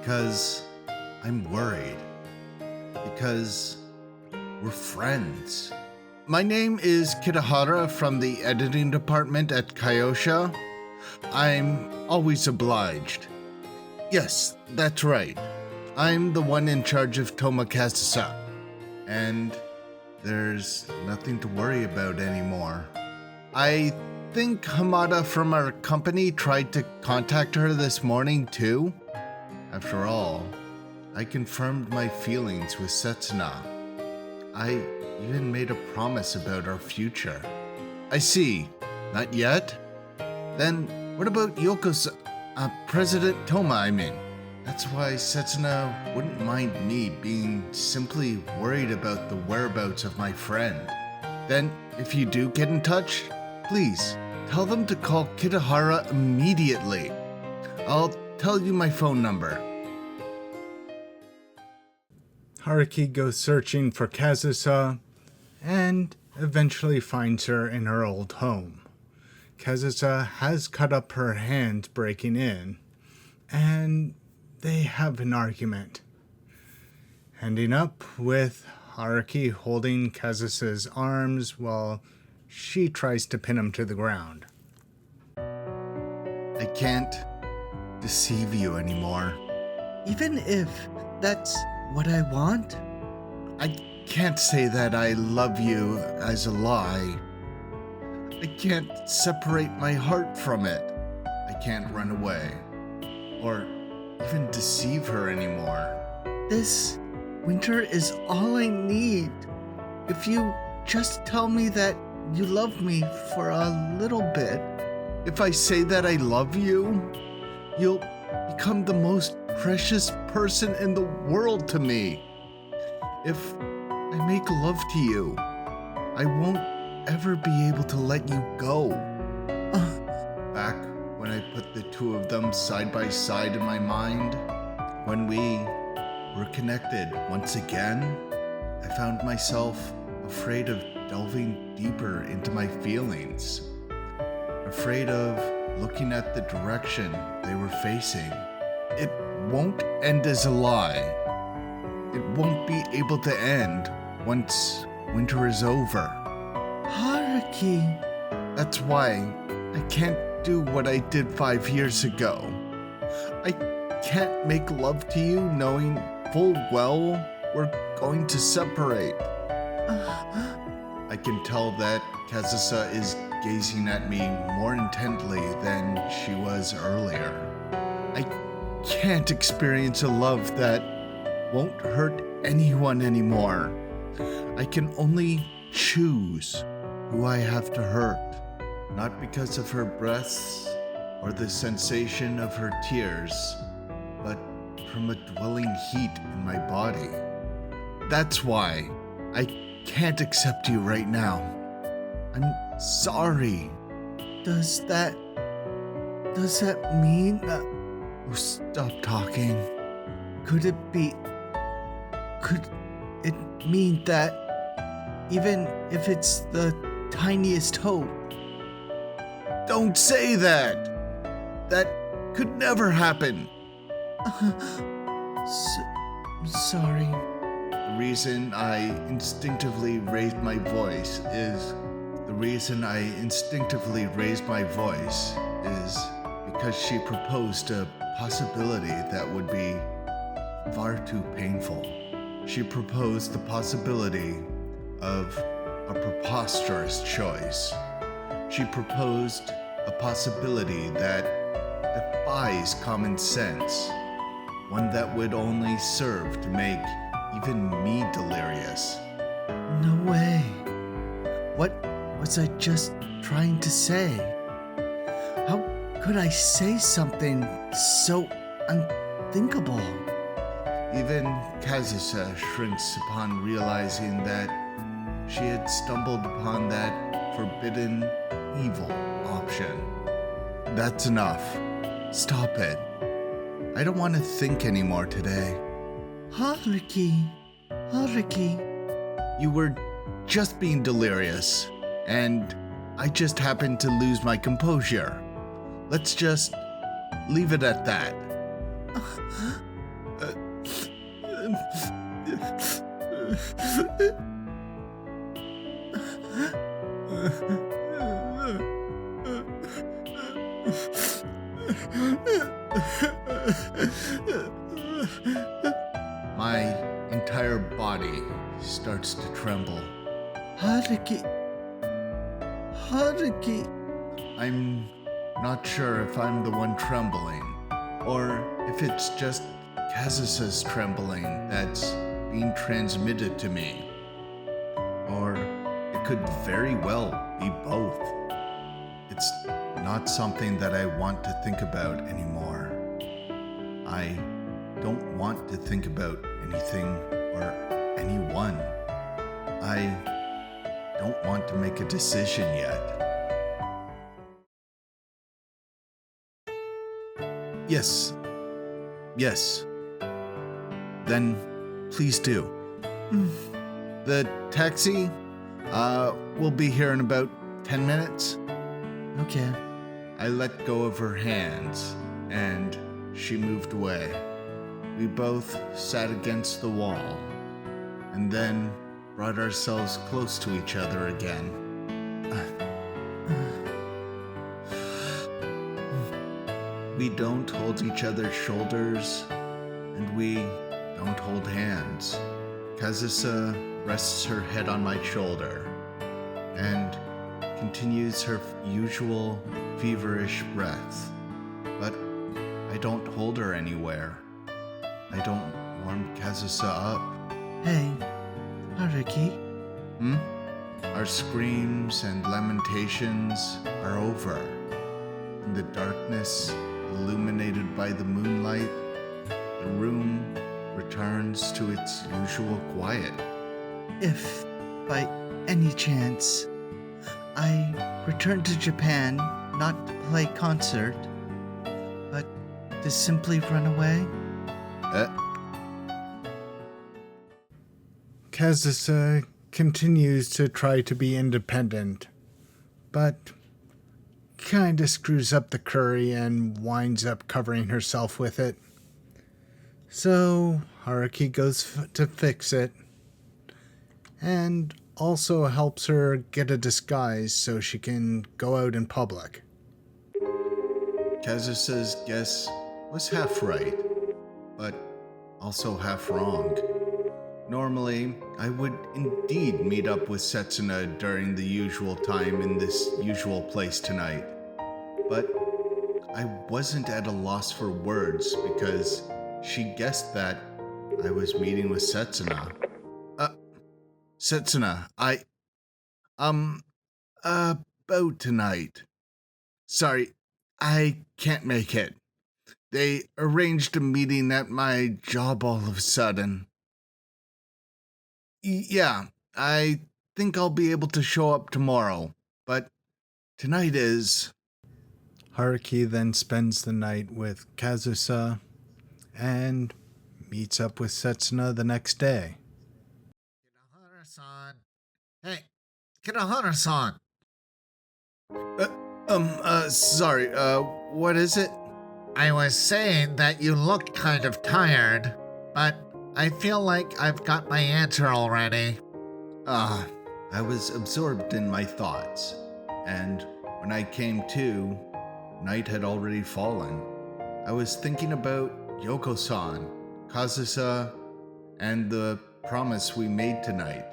Because I'm worried. Because we're friends. My name is Kitahara from the editing department at Kyosha. I'm always obliged. Yes, that's right. I'm the one in charge of Toma Kazusa. And there's nothing to worry about anymore. I think Hamada from our company tried to contact her this morning too. After all, I confirmed my feelings with Setsuna. I even made a promise about our future. I see. Not yet? Then what about Yoko's, President Toma, I mean? That's why Setsuna wouldn't mind me being simply worried about the whereabouts of my friend. Then, if you do get in touch, please tell them to call Kitahara immediately. I'll tell you my phone number. Haruki goes searching for Kazusa and eventually finds her in her old home. Kazusa has cut up her hand breaking in, and they have an argument, ending up with Haruki holding Kazusa's arms while she tries to pin him to the ground. I can't deceive you anymore. Even if that's what I want? I can't say that I love you as a lie. I can't separate my heart from it. I can't run away. Or even deceive her anymore. This winter is all I need. If you just tell me that you love me for a little bit. If I say that I love you, you'll become the most precious person in the world to me. If I make love to you, I won't ever be able to let you go. Back when I put the two of them side by side in my mind, when we were connected once again, I found myself afraid of delving deeper into my feelings, afraid of looking at the direction they were facing. It won't end as a lie. It won't be able to end once winter is over. Haruki. That's why I can't do what I did 5 years ago. I can't make love to you knowing full well we're going to separate. I can tell that Kazusa is gazing at me more intently than she was earlier. I can't experience a love that won't hurt anyone anymore. I can only choose who I have to hurt, not because of her breaths or the sensation of her tears, but from a dwelling heat in my body. That's why I can't accept you right now. I'm sorry. Does that mean that... Oh, stop talking. Could it mean that even if it's the tiniest hope? Don't say that! That could never happen. Sorry. The reason I instinctively raised my voice is because she proposed a possibility that would be far too painful. She proposed the possibility of a preposterous choice. She proposed a possibility that defies common sense, one that would only serve to make even me delirious. No way. What was I just trying to say? How could I say something so unthinkable? Even Kazusa shrinks upon realizing that she had stumbled upon that forbidden evil option. That's enough. Stop it. I don't want to think anymore today. Haruki. You were just being delirious, and I just happened to lose my composure. Let's just leave it at that. My entire body starts to tremble. Haruki. Haruki. I'm not sure if I'm the one trembling, or if it's just Kazusa's trembling that's being transmitted to me. Or it could very well be both. It's not something that I want to think about anymore. I don't want to think about anything or anyone. I don't want to make a decision yet. Yes. Yes. Then please do. The taxi will be here in about 10 minutes. Okay. I let go of her hands and she moved away. We both sat against the wall and then brought ourselves close to each other again. We don't hold each other's shoulders, and we don't hold hands. Kazusa rests her head on my shoulder and continues her usual feverish breath. But I don't hold her anywhere. I don't warm Kazusa up. Hey, Haruki. Our screams and lamentations are over. In the darkness, illuminated by the moonlight, the room returns to its usual quiet. If, by any chance, I return to Japan not to play concert, but to simply run away, Kazusa continues to try to be independent, but kinda screws up the curry and winds up covering herself with it. So Haruki goes to fix it and also helps her get a disguise so she can go out in public. Kazusa's guess was half right, but also half wrong. Normally, I would indeed meet up with Setsuna during the usual time in this usual place tonight. But I wasn't at a loss for words because she guessed that I was meeting with Setsuna. Setsuna, about tonight. Sorry, I can't make it. They arranged a meeting at my job all of a sudden. Yeah, I think I'll be able to show up tomorrow, but tonight is... Haruki then spends the night with Kazusa and meets up with Setsuna the next day. Kinohara-san. Hey, Kinohara-san. Sorry, what is it? I was saying that you look kind of tired, but I feel like I've got my answer already. I was absorbed in my thoughts, and when I came to, night had already fallen. I was thinking about Yoko-san, Kazusa, and the promise we made tonight.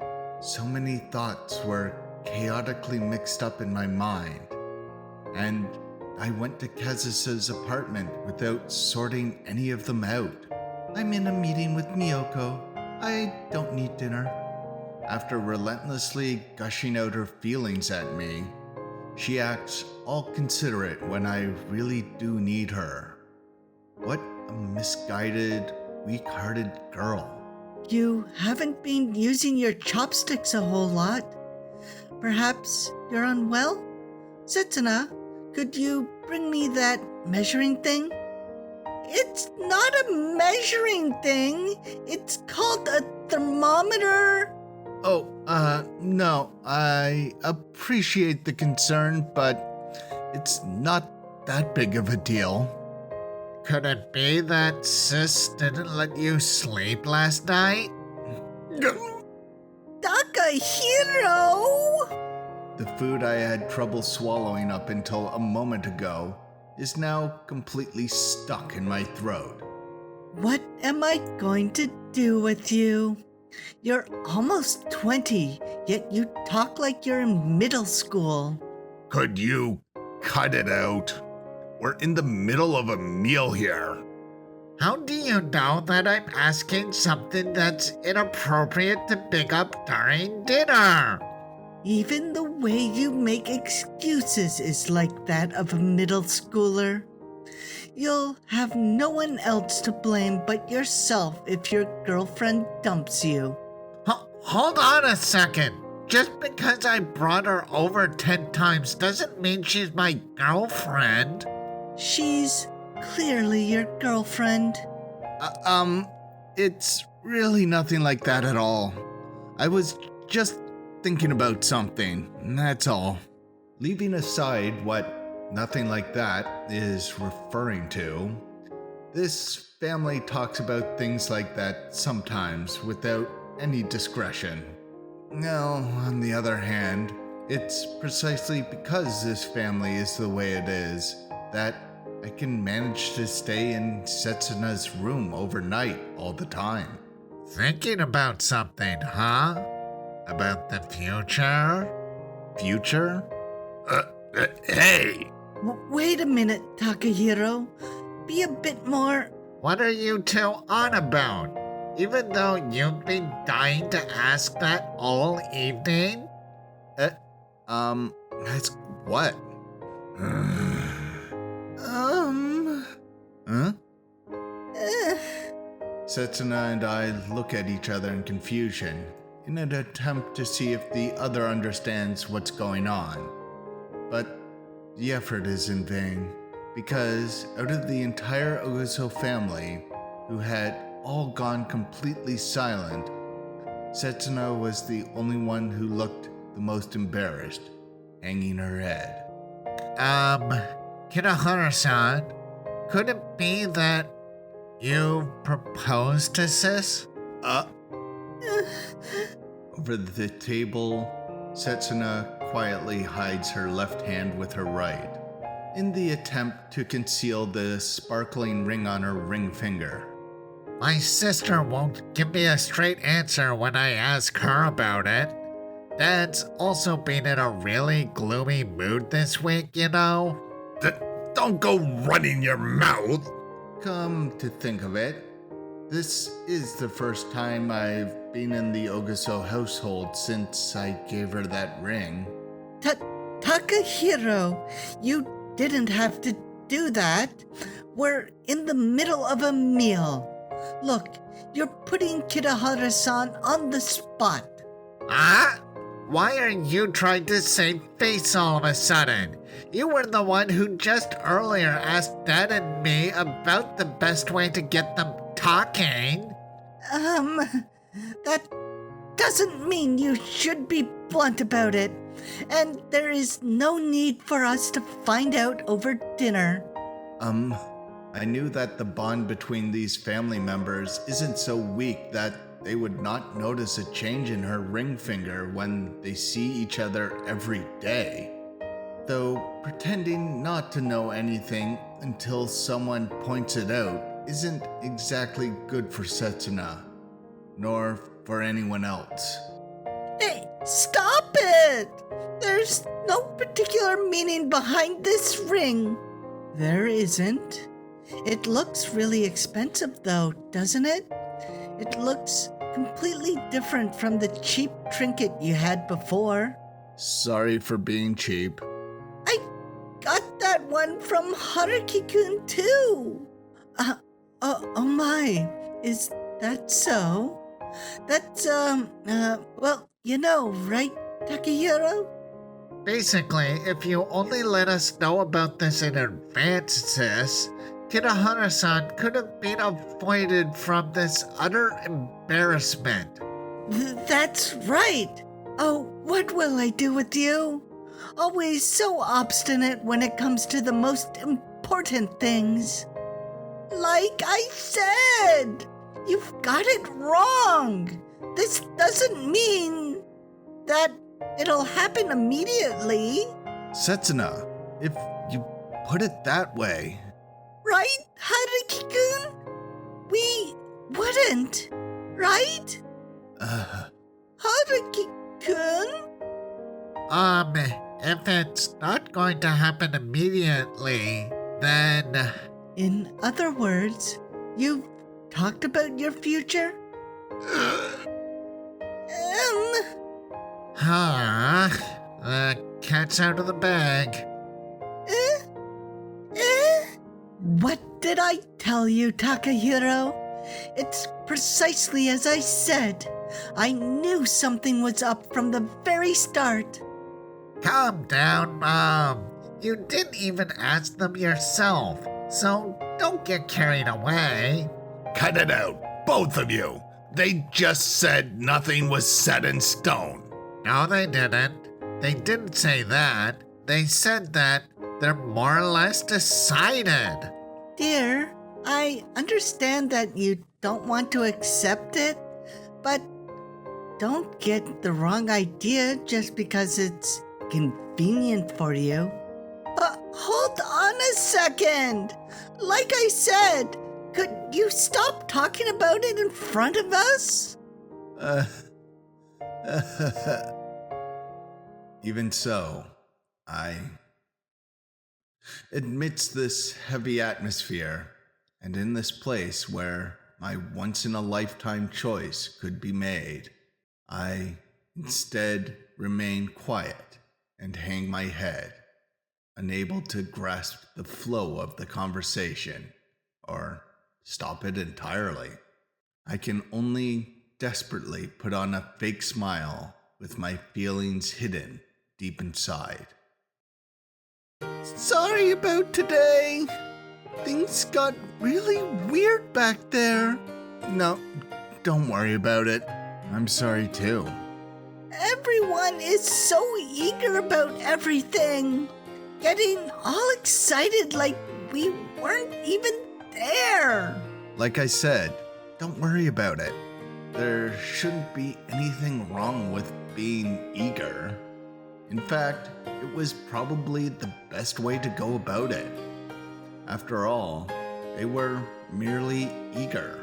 So many thoughts were chaotically mixed up in my mind, and I went to Kazusa's apartment without sorting any of them out. I'm in a meeting with Miyoko. I don't need dinner. After relentlessly gushing out her feelings at me, she acts all considerate when I really do need her. What a misguided, weak-hearted girl. you haven't been using your chopsticks a whole lot. Perhaps you're unwell? Setsuna, could you bring me that measuring thing? It's not a measuring thing. It's called a thermometer. Oh, no, I appreciate the concern, but it's not that big of a deal. Could it be that Sis didn't let you sleep last night? Takahiro! The food I had trouble swallowing up until a moment ago is now completely stuck in my throat. What am I going to do with you? You're almost 20, yet you talk like you're in middle school. Could you cut it out? We're in the middle of a meal here. How do you know that I'm asking something that's inappropriate to pick up during dinner? Even the way you make excuses is like that of a middle schooler. You'll have no one else to blame but yourself if your girlfriend dumps you. Hold on a second. Just because I brought her over 10 times doesn't mean she's my girlfriend. She's clearly your girlfriend. It's really nothing like that at all. I was just thinking about something, that's all. Leaving aside what nothing like that is referring to, this family talks about things like that sometimes without any discretion. Now, on the other hand, it's precisely because this family is the way it is that I can manage to stay in Setsuna's room overnight all the time. Thinking about something, huh? About the future? Future? Hey! Wait a minute, Takahiro. Be a bit more... What are you two on about? Even though you've been dying to ask that all evening? That's what? Huh? Setsuna and I look at each other in confusion, in an attempt to see if the other understands what's going on. But the effort is in vain, because out of the entire Oguso family, who had all gone completely silent, Setsuna was the only one who looked the most embarrassed, hanging her head. Kirahara-san, could it be that you proposed to Sis? Over the table, Setsuna quietly hides her left hand with her right, in the attempt to conceal the sparkling ring on her ring finger. My sister won't give me a straight answer when I ask her about it. Dad's also been in a really gloomy mood this week, you know? Don't go running your mouth! Come to think of it, this is the first time I've been in the Oguso household since I gave her that ring. Takahiro, you didn't have to do that. We're in the middle of a meal. Look, you're putting Kirahara-san on the spot. Ah? Why are you trying to save face all of a sudden? You were the one who just earlier asked Dad and me about the best way to get them talking. That doesn't mean you should be blunt about it. And there is no need for us to find out over dinner. I knew that the bond between these family members isn't so weak that they would not notice a change in her ring finger when they see each other every day. Though pretending not to know anything until someone points it out isn't exactly good for Setsuna, nor for anyone else. Hey, stop it! There's no particular meaning behind this ring. There isn't. It looks really expensive though, doesn't it? It looks completely different from the cheap trinket you had before. Sorry for being cheap. I got that one from Haruki-kun too. Oh my, is that so? That's, well, you know, right, Takahiro? Basically, if you only let us know about this in advance, Sis, Kirahara-san could have been avoided from this utter embarrassment. That's right. Oh, what will I do with you? Always so obstinate when it comes to the most important things. Like I said, you've got it wrong. This doesn't mean that it'll happen immediately. Setsuna, if you put it that way. Right, Haruki-kun? We wouldn't, right? Haruki-kun? If it's not going to happen immediately, then... In other words, you've talked about your future? The cat's out of the bag. What did I tell you, Takahiro? It's precisely as I said. I knew something was up from the very start. Calm down, Mom. You didn't even ask them yourself, so don't get carried away. Cut it out, both of you. They just said nothing was set in stone. No, they didn't. They didn't say that. They said that they're more or less decided. Dear, I understand that you don't want to accept it, but don't get the wrong idea just because it's convenient for you. Hold on a second. Like I said, could you stop talking about it in front of us? Even so, amidst this heavy atmosphere, and in this place where my once-in-a-lifetime choice could be made, I instead remain quiet and hang my head, unable to grasp the flow of the conversation, or stop it entirely. I can only desperately put on a fake smile with my feelings hidden deep inside. Sorry about today. Things got really weird back there. No, don't worry about it. I'm sorry too. Everyone is so eager about everything, getting all excited like we weren't even there. Like I said, don't worry about it. There shouldn't be anything wrong with being eager. In fact, it was probably the best way to go about it. After all, they were merely eager.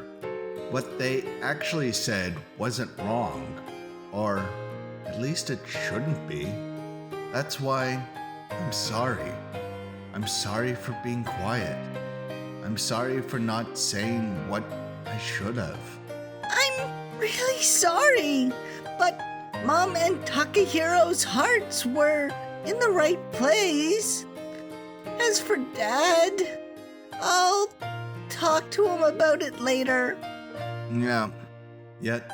What they actually said wasn't wrong, or at least it shouldn't be. That's why I'm sorry. I'm sorry for being quiet. I'm sorry for not saying what I should have. I'm really sorry, but Mom and Takahiro's hearts were in the right place. As for Dad, I'll talk to him about it later. Yeah, yet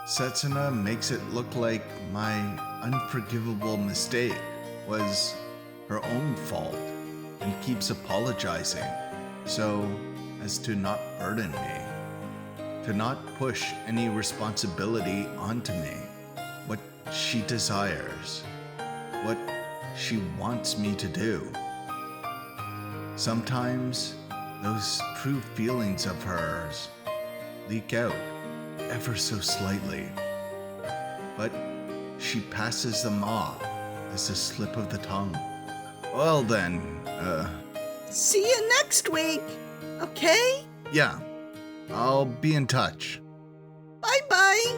Setsuna makes it look like my unforgivable mistake was her own fault and keeps apologizing so as to not burden me, to not push any responsibility onto me. What she desires, what she wants me to do. Sometimes those true feelings of hers leak out ever so slightly, but she passes them off as a slip of the tongue. Well then, See you next week, okay? yeah, I'll be in touch. Bye-bye.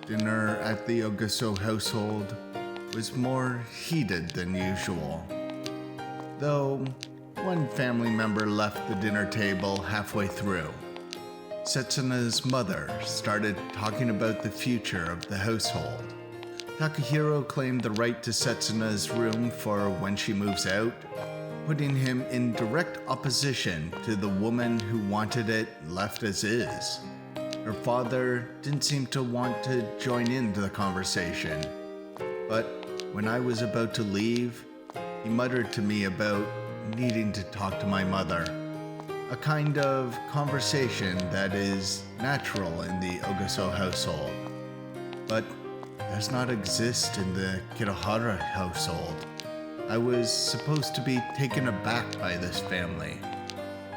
Dinner at the Ogaso household was more heated than usual, though one family member left the dinner table halfway through. Setsuna's mother started talking about the future of the household. Takahiro claimed the right to Setsuna's room for when she moves out, putting him in direct opposition to the woman who wanted it left as is. Her father didn't seem to want to join into the conversation, but when I was about to leave, he muttered to me about needing to talk to my mother. A kind of conversation that is natural in the Ogaso household, but does not exist in the Kirihara household. I was supposed to be taken aback by this family,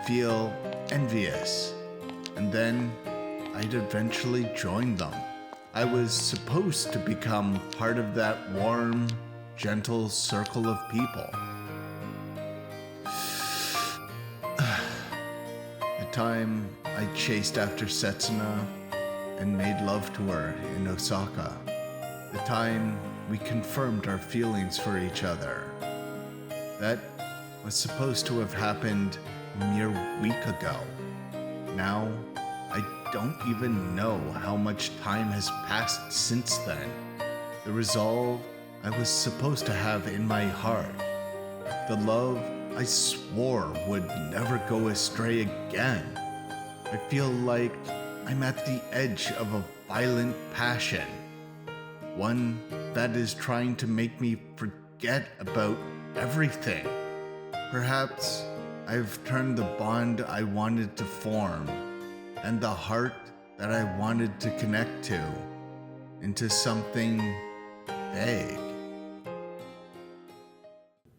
feel envious, and then I'd eventually join them. I was supposed to become part of that warm, gentle circle of people. The time I chased after Setsuna and made love to her in Osaka. The time we confirmed our feelings for each other. That was supposed to have happened a mere week ago. Now, I don't even know how much time has passed since then. The resolve I was supposed to have in my heart. The love I swore would never go astray again. I feel like I'm at the edge of a violent passion. One that is trying to make me forget about everything. Perhaps I've turned the bond I wanted to form and the heart that I wanted to connect to into something vague.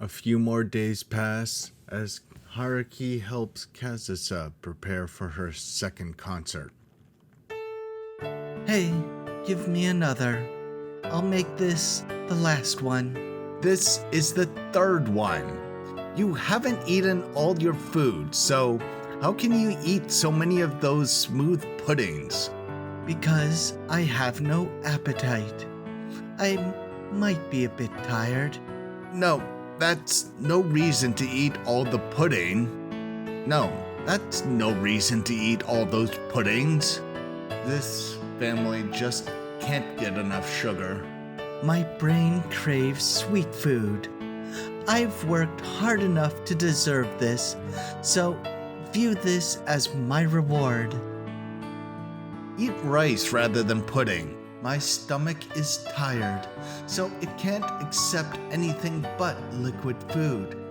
A few more days pass as Haruki helps Kazusa prepare for her second concert. Hey, give me another. I'll make this the last one. This is the third one. You haven't eaten all your food, so how can you eat so many of those smooth puddings? Because I have no appetite. I might be a bit tired. No, that's no reason to eat all the pudding. No, that's no reason to eat all those puddings. This family just can't get enough sugar. My brain craves sweet food. I've worked hard enough to deserve this, so view this as my reward. Eat rice rather than pudding. My stomach is tired, so it can't accept anything but liquid food.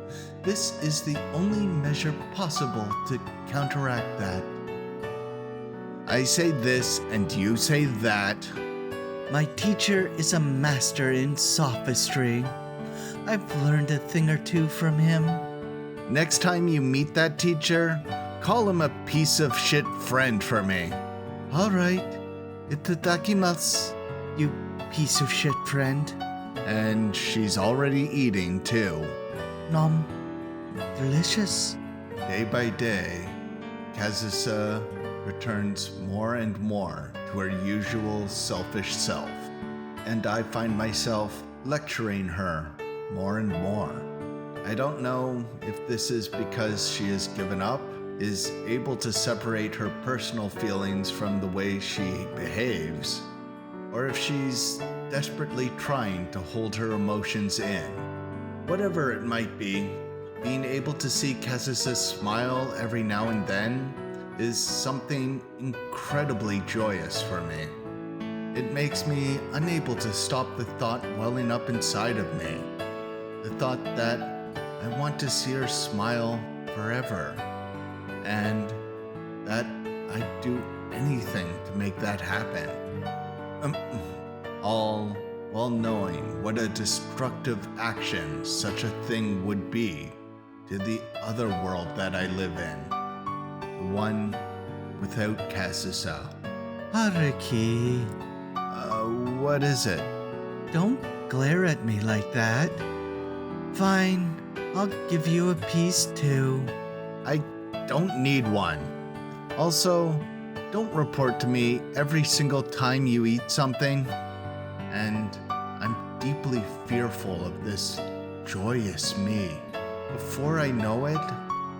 This is the only measure possible to counteract that. I say this and you say that. My teacher is a master in sophistry. I've learned a thing or two from him. Next time you meet that teacher, call him a piece of shit friend for me. All right. Itadakimasu, you piece of shit friend. And she's already eating too. Nom. Delicious. Day by day, Kazusa returns more and more to her usual selfish self, and I find myself lecturing her more and more. I don't know if this is because she has given up, is able to separate her personal feelings from the way she behaves, or if she's desperately trying to hold her emotions in. Whatever it might be, being able to see Kazusa smile every now and then is something incredibly joyous for me. It makes me unable to stop the thought welling up inside of me. The thought that I want to see her smile forever, and that I'd do anything to make that happen. All while knowing what a destructive action such a thing would be to the other world that I live in. The one without Kazusa. Haruki, What is it? don't glare at me like that. Fine, I'll give you a piece too. I don't need one. Also, don't report to me every single time you eat something. And I'm deeply fearful of this joyous me. Before I know it,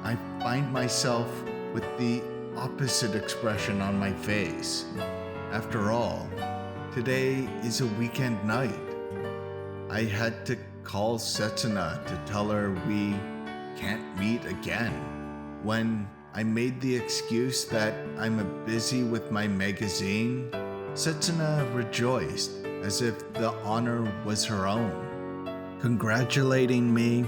I find myself with the opposite expression on my face. After all, today is a weekend night. I had to call Setsuna to tell her we can't meet again. When I made the excuse that I'm busy with my magazine, Setsuna rejoiced as if the honor was her own, congratulating me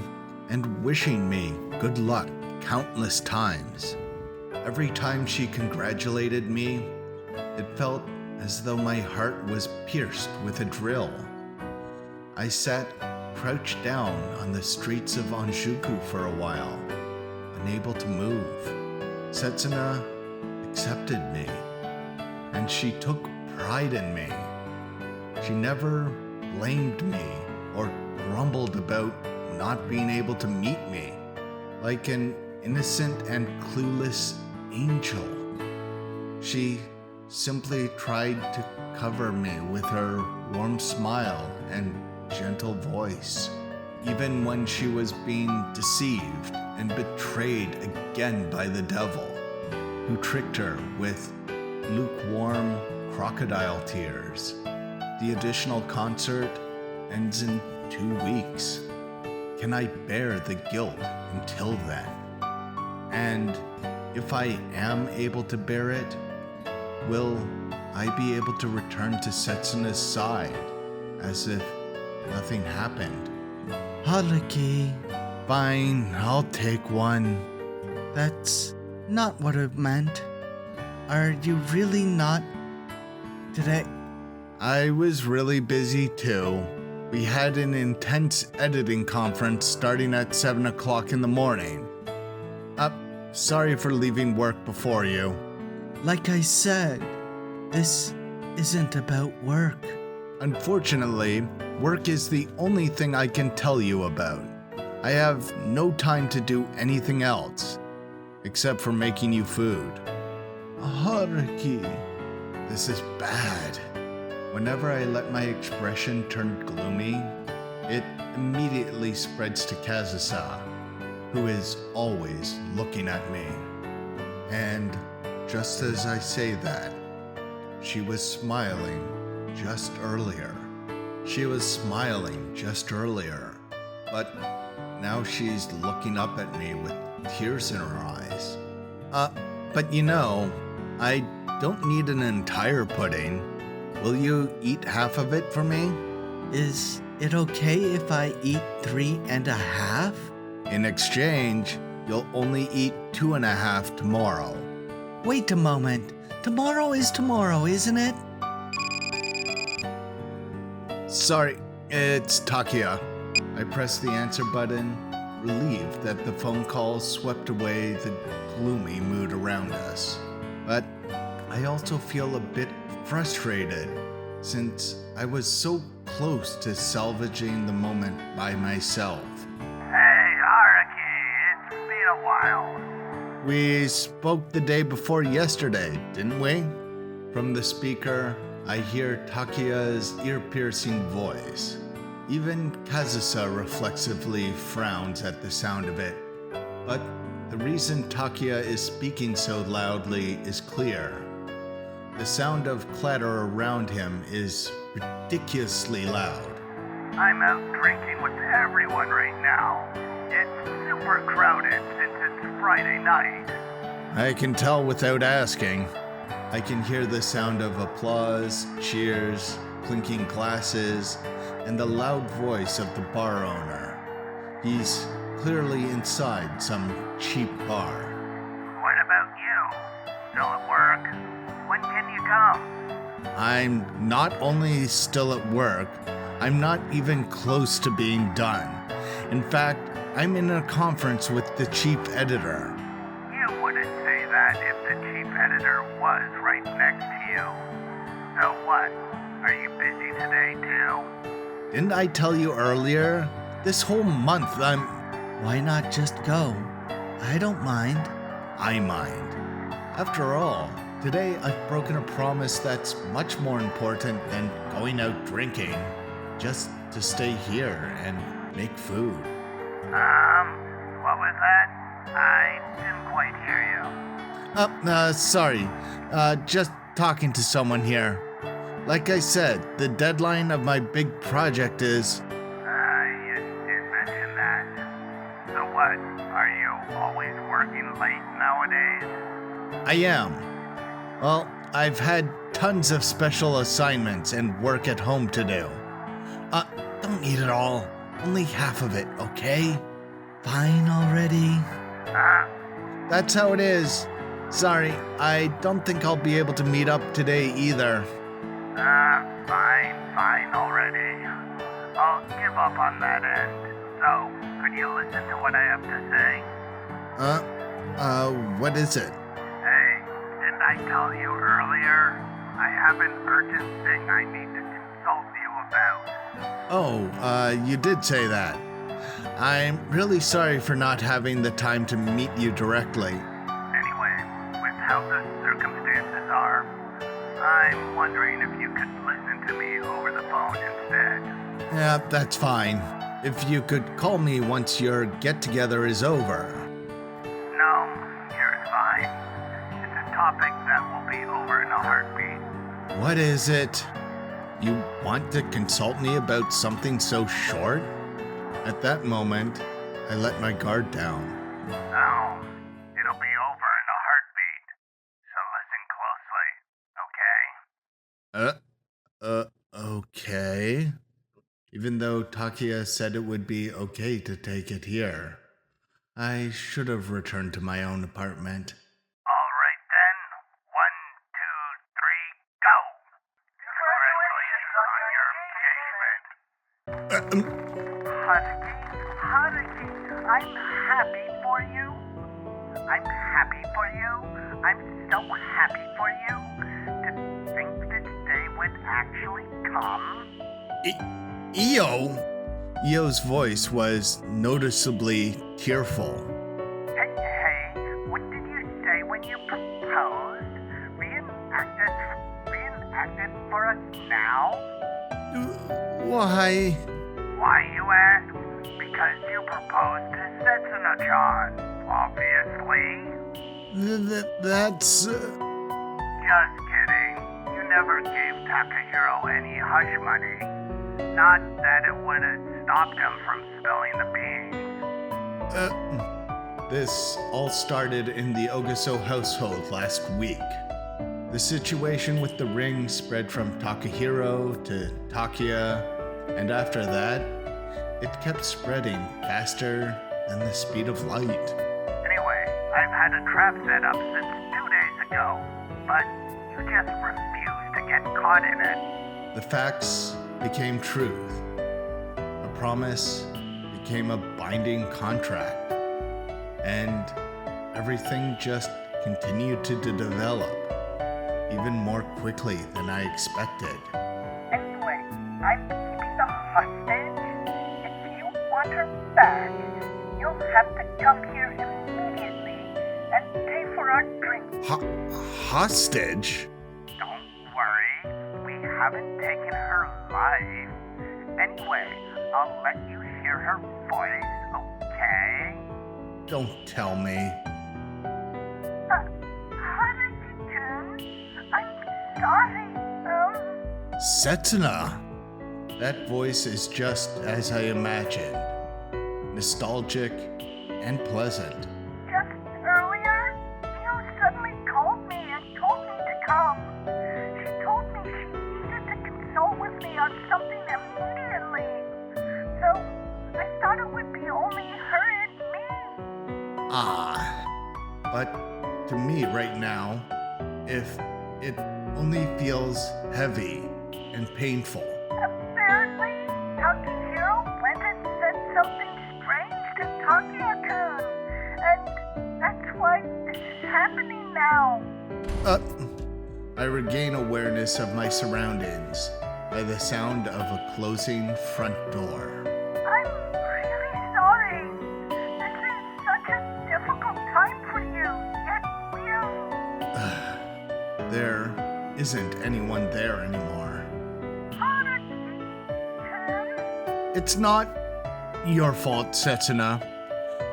and wishing me good luck countless times. Every time she congratulated me, it felt as though my heart was pierced with a drill. I sat crouched down on the streets of Anshuku for a while, unable to move. Setsuna accepted me, and she took pride in me. She never blamed me or grumbled about not being able to meet me, like an innocent and clueless angel. She simply tried to cover me with her warm smile and gentle voice, even when she was being deceived and betrayed again by the devil, who tricked her with lukewarm crocodile tears. The additional concert ends in 2 weeks. Can I bear the guilt until then? And if I am able to bear it, will I be able to return to Setsuna's side as if nothing happened? Haruki, Fine, I'll take one. that's not what I meant. Are you really not today? I was really busy too. We had an intense editing conference starting at 7 o'clock in the morning. Sorry for leaving work before you. Like I said, this isn't about work. Unfortunately, work is the only thing I can tell you about. I have no time to do anything else, except for making you food. Haruki, This is bad. Whenever I let my expression turn gloomy, it immediately spreads to Kazusa, who is always looking at me. And just as I say that, she was smiling just earlier. But now she's looking up at me with tears in her eyes. But you know, I don't need an entire pudding. Will you eat half of it for me? is it okay if I eat 3.5? In exchange, you'll only eat 2.5 tomorrow. Wait a moment. Tomorrow is tomorrow, isn't it? Sorry, it's Takia. I pressed the answer button, relieved that the phone call swept away the gloomy mood around us. But I also feel a bit frustrated, since I was so close to salvaging the moment by myself. Hey, Haruki, it's been a while. We spoke the day before yesterday, didn't we? From the speaker, I hear Takia's ear-piercing voice. Even Kazusa reflexively frowns at the sound of it. But the reason Takia is speaking so loudly is clear. The sound of clatter around him is ridiculously loud. I'm out drinking with everyone right now. It's super crowded since it's Friday night. I can tell without asking. I can hear the sound of applause, cheers, clinking glasses, and the loud voice of the bar owner. He's clearly inside some cheap bar. What about you? Still at work? When can you come? I'm not only still at work, I'm not even close to being done. In fact, I'm in a conference with the chief editor. You wouldn't say that if the chief editor was right next to you. So what? Are you busy today too? Didn't I tell you earlier? This whole month Why not just go? I don't mind. I mind. After all, today I've broken a promise that's much more important than going out drinking. Just to stay here and make food. What was that? I didn't quite hear you. Sorry. Just talking to someone here. Like I said, the deadline of my big project is... You did mention that. So what? Are you always working late nowadays? I am. Well, I've had tons of special assignments and work at home to do. Don't eat it all. Only half of it, okay? Fine already. That's how it is. Sorry, I don't think I'll be able to meet up today either. Fine already. I'll give up on that end. So, could you listen to what I have to say? What is it? Hey, didn't I tell you earlier? I have an urgent thing I need to consult you about. Oh, you did say that. I'm really sorry for not having the time to meet you directly. Anyway, with how the circumstances are, I'm wondering if you could listen to me over the phone instead. Yeah, that's fine. If you could call me once your get-together is over. No, here's fine. It's a topic that will be over in a heartbeat. What is it? You want to consult me about something so short? At that moment, I let my guard down. No, it'll be over in a heartbeat. So listen closely, okay? Okay. Even though Takia said it would be okay to take it here, I should have returned to my own apartment. All right then. 1, 2, 3, go. Congratulations on your engagement. Haruki, I'm happy for you. I'm happy for you. I'm so happy for you. To think this day would actually come. Io's voice was noticeably tearful. Hey, what did you say when you proposed? Reenact it for us now? Why? Why, you ask? Because you proposed to Setsuna-chan, obviously. That's... Just kidding. You never gave Takahiro any hush money. Not that it would have stopped him from spilling the beans. This all started in the Ogaso household last week. The situation with the ring spread from Takahiro to Takia, and after that, it kept spreading faster than the speed of light. Anyway, I've had a trap set up since 2 days ago, but you just refuse to get caught in it. The facts became truth. A promise became a binding contract. And everything just continued to develop, even more quickly than I expected. Anyway, I'm keeping the hostage. If you want her back, you'll have to come here immediately and pay for our drinks. Hostage? Don't worry, we haven't taken her life. Anyway, I'll let you hear her voice, okay? Don't tell me. Haruki-kun, I'm sorry, Setsuna! That voice is just as I imagined. Nostalgic and pleasant. Just earlier, you suddenly called me and told me to come. She told me she needed to consult with me on something immediately. So, I thought it would be only her and me. But to me right now, if it only feels heavy and painful. Apparently, Takahiro went and said something strange to Takia-kun. And that's why this is happening now. I regain awareness of my surroundings by the sound of a closing front door. I'm really sorry. This is such a difficult time for you, yet you... There isn't anyone there anymore. Haruki-kun? It's not your fault, Setsuna.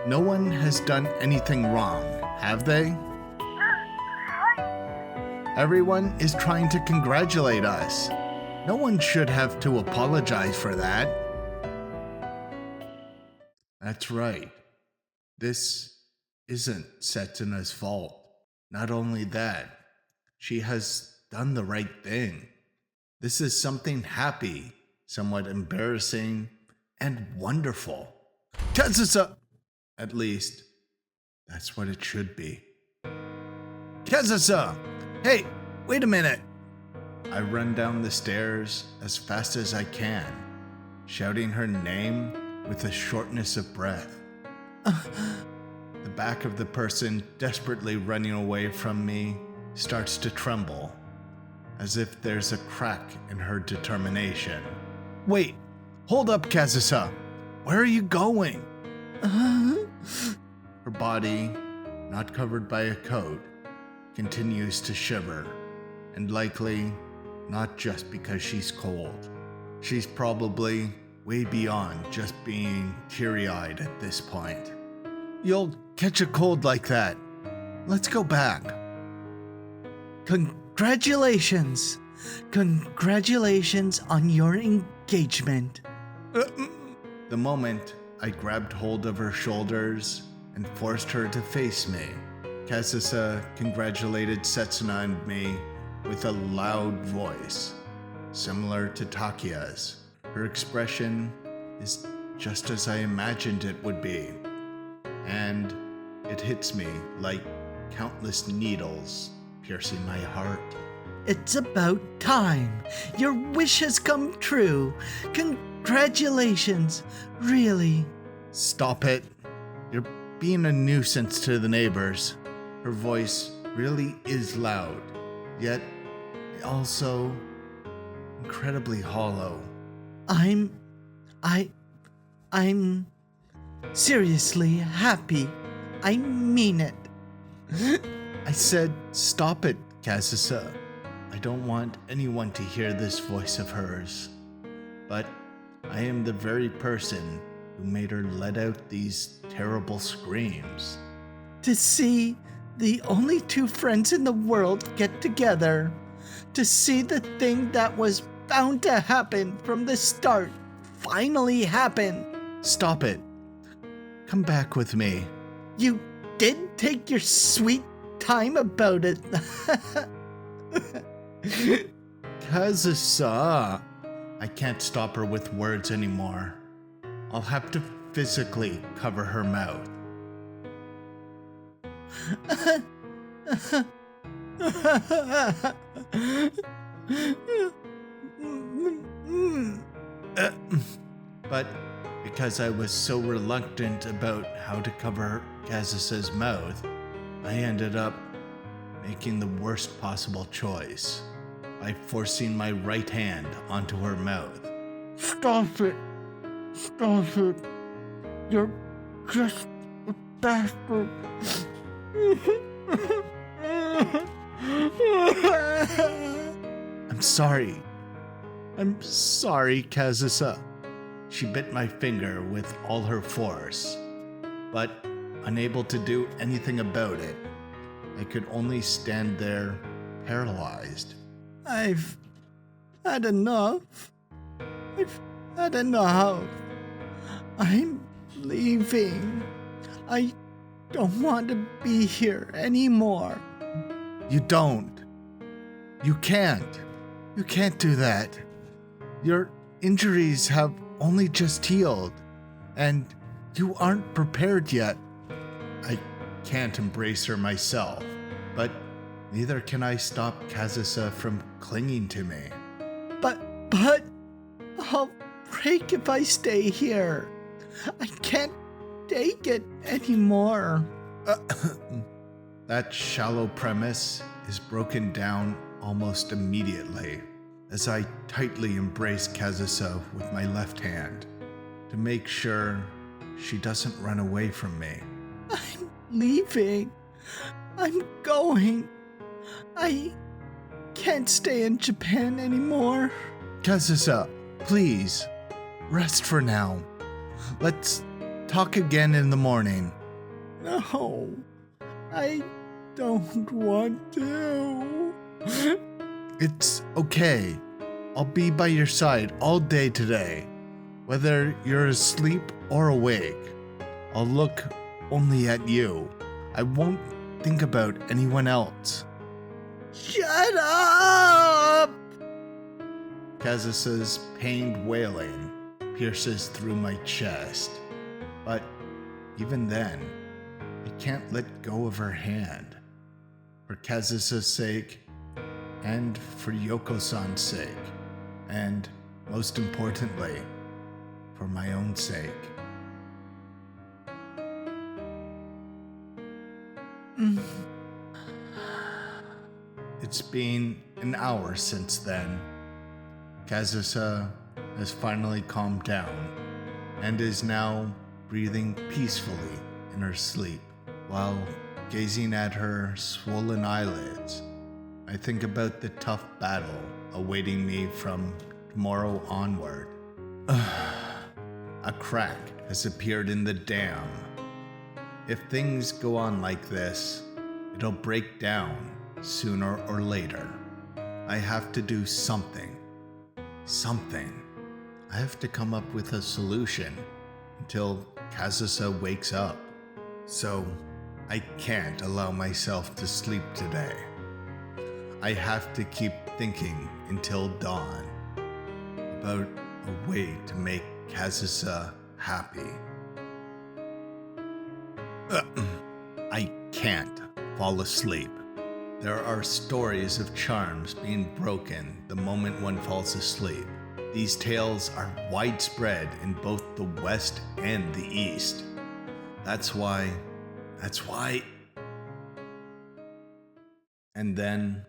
No one has done anything wrong, have they? Right. Everyone is trying to congratulate us. No one should have to apologize for that. That's right. This isn't Setsuna's fault. Not only that, she has done the right thing. This is something happy, somewhat embarrassing, and wonderful. Kazusa! At least, that's what it should be. Kazusa! Hey, wait a minute! I run down the stairs as fast as I can. shouting her name with a shortness of breath. The back of the person desperately running away from me starts to tremble, as if there's a crack in her determination. Wait, hold up, Kazusa. Where are you going? Her body, not covered by a coat, continues to shiver, and likely not just because she's cold. She's probably way beyond just being teary-eyed at this point. You'll catch a cold like that. Let's go back. Congratulations. Congratulations on your engagement. The moment I grabbed hold of her shoulders and forced her to face me, Kazusa congratulated Setsuna and me with a loud voice, similar to Takiya's. Her expression is just as I imagined it would be, and it hits me like countless needles piercing my heart. It's about time. Your wish has come true. Congratulations. Really. Stop it. You're being a nuisance to the neighbors. Her voice really is loud, yet also incredibly hollow. I'm seriously happy. I mean it. I said, stop it, Kazusa. I don't want anyone to hear this voice of hers. But I am the very person who made her let out these terrible screams. To see the only two friends in the world get together. To see the thing that was bound to happen from the start finally happen. Stop it. Come back with me. You did take your sweet time about it. Kazusa. I can't stop her with words anymore. I'll have to physically cover her mouth. But because I was so reluctant about how to cover Kazusa's mouth, I ended up making the worst possible choice by forcing my right hand onto her mouth. Stop it. Stop it. You're just a bastard. I'm sorry. I'm sorry, Kazusa. She bit my finger with all her force, but unable to do anything about it, I could only stand there, paralyzed. I've had enough. I've had enough. I'm leaving. I don't want to be here anymore. You don't. You can't. You can't do that. Your injuries have only just healed, and you aren't prepared yet. I can't embrace her myself, but neither can I stop Kazusa from clinging to me. But I'll break if I stay here. I can't take it anymore. That shallow premise is broken down almost immediately as I tightly embrace Kazusa with my left hand to make sure she doesn't run away from me. I'm leaving. I'm going. I can't stay in Japan anymore. Kazusa, please, rest for now. Let's talk again in the morning. No, I don't want to. It's okay. I'll be by your side all day today, whether you're asleep or awake. I'll look only at you. I won't think about anyone else. Shut up! Kazusa's pained wailing pierces through my chest, but even then, I can't let go of her hand. For Kazusa's sake, and for Yoko-san's sake, and most importantly, for my own sake. It's been an hour since then. Kazusa has finally calmed down and is now breathing peacefully in her sleep. While gazing at her swollen eyelids, I think about the tough battle awaiting me from tomorrow onward. A crack has appeared in the dam. If things go on like this, it'll break down sooner or later. I have to do something. I have to come up with a solution until Kazusa wakes up. So, I can't allow myself to sleep today. I have to keep thinking until dawn about a way to make Kazusa happy. I can't fall asleep. There are stories of charms being broken the moment one falls asleep. These tales are widespread in both the West and the East. That's why. And then,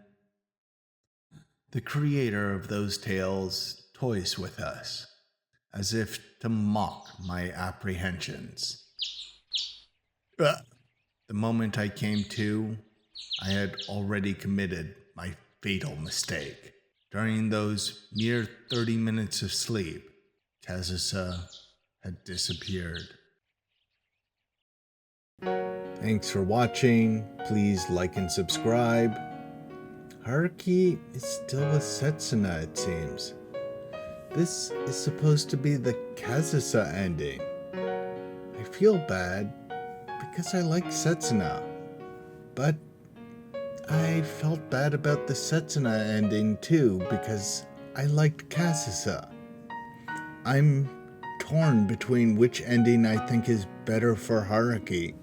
the creator of those tales toys with us, as if to mock my apprehensions. The moment I came to, I had already committed my fatal mistake. During those mere 30 minutes of sleep, Kazusa had disappeared. Thanks for watching. Please like and subscribe. Haruki is still with Setsuna, it seems. This is supposed to be the Kazusa ending. I feel bad because I like Setsuna, but I felt bad about the Setsuna ending too because I liked Kazusa. I'm torn between which ending I think is better for Haruki.